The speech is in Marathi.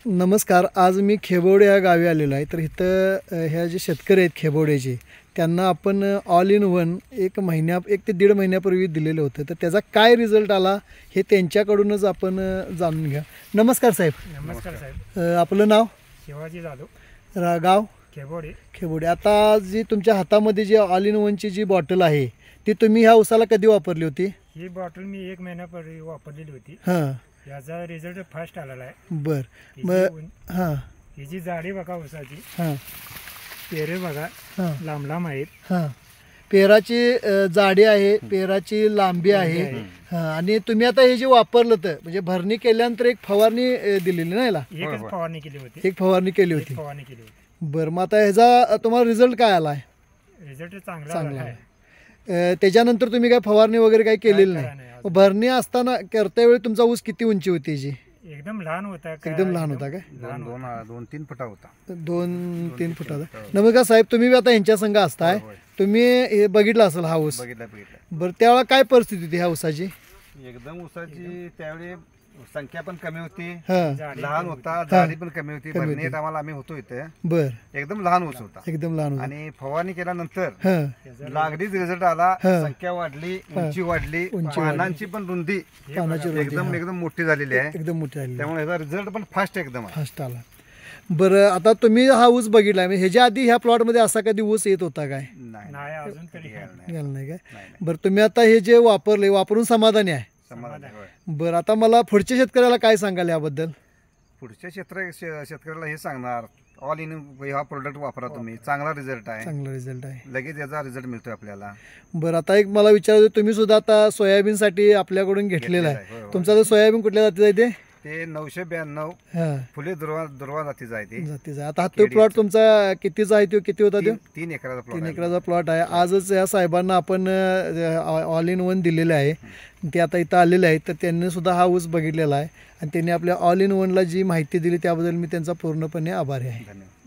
नमस्कार. आज मी खेबोडे या गावी आलेलो आहे. तर इथं ह्या जे शेतकरी आहेत खेबोड्याचे, त्यांना आपण ऑल इन वन एक ते दीड महिन्यापूर्वी दिलेलं होतं. तर त्याचा काय रिझल्ट आला हे त्यांच्याकडूनच आपण जाणून घ्या. नमस्कार साहेब. नमस्कार साहेब. आपलं नाव? शिवाजी जाधव, गाव? खेबोडे. खेबोडे. आता जी तुमच्या हातामध्ये जी ऑल इन वनची जी बॉटल आहे ती तुम्ही ह्या उसाला कधी वापरली होती? ही बॉटल मी 1 महिन्यापूर्वी वापरलेली होती. हां. याचा रिझल्ट फास्ट आलेला आहे. बरं. मग हां हिची जाडी बघा उसाची, हां पेरे बघा हां लांब लांब आहेत. हां. पेराची जाडी आहे, पेराची लांबी आहे. हां. आणि तुम्ही आता हे जे वापरलं तर म्हणजे भरणी केल्यानंतर एक फवारणी दिलेली ना याला? एकच फवारणी केली होती. एक फवारणी केली होती. फवारणी केली होती. बरं. मग आता ह्याचा तुम्हाला रिझल्ट काय आला आहे? रिझल्ट चांगला चांगला आहे. त्याच्यानंतर तुम्ही काय फवारणी वगैरे काही केलेली काय नाही? नाही मग भरणी असताना करता वेळी तुमचा ऊस किती उंची होती याची? एकदम लहान होता. एकदम लहान होता काय? लहान होता. 2-3 फुटा होता. 2-3 फुटाचा. नमस्कार साहेब, तुम्ही बी आता यांच्या संघ असताय. तुम्ही हे बघितलं असेल हा ऊस. बघितलं. बरं, त्यावेळेला काय परिस्थिती होती ह्या ऊसाची? एकदम ऊसाची त्यावेळी संख्या पण कमी होती, हां. लहान होता, जाडी पण कमी होती. भरणी आम्हाला आम्ही होतो इथे, बरं. एकदम लहान ऊस होता. एकदम लहान होता. आणि फवारणी केल्यानंतर हां. लागलीच रिझल्ट आला. संख्या वाढली, उंची वाढली, पानांची पण रुंदी पानाची रुंदी, एकदम एकदम मोठी झालेली आहे. एकदम मोठी झाली, त्यामुळे ह्याचा रिझल्ट पण फास्ट एकदम आहे. फास्ट आला. बरं, आता तुम्ही हा ऊस बघितला, ह्याच्या आधी ह्या प्लॉटमध्ये असा कधी ऊस येत होता काय? नाही अजून तरी गेला नाही काय? बरं, तुम्ही आता हे जे वापरून समाधानी आहे? बरं. आता मला पुढच्या शेतकऱ्याला काय सांगाल याबद्दल? पुढच्या शेतकऱ्याला हे सांगणार, ऑल इन हा प्रोडक्ट वापरा तुम्ही, चांगला रिझल्ट आहे. चांगला रिझल्ट आहे. लगेच याचा रिझल्ट मिळतोय आपल्याला. बरं, आता एक मला विचारायचं, तुम्ही सुद्धा आता सोयाबीनसाठी आपल्याकडून घेतलेलं आहे. तुमचा तर सोयाबीन कुठल्या जातीचं आहे ते 992 फुले दुर्वा जातीचा आहे ते. जातीचा. आता तो प्लॉट तुमचा कितीचा आहे? तो किती होता? तो 3 एकराचा प्लॉट. 3 एकराचा प्लॉट आहे. आजच या साहेबांना आपण ऑल इन वन दिलेले आहे. ते आता इथं आलेले आहेत. तर त्यांनी सुद्धा हा ऊस बघितलेला आहे आणि त्यांनी आपल्या ऑल इन वनला जी माहिती दिली त्याबद्दल मी त्यांचा पूर्णपणे आभारी आहे. धन्यवाद.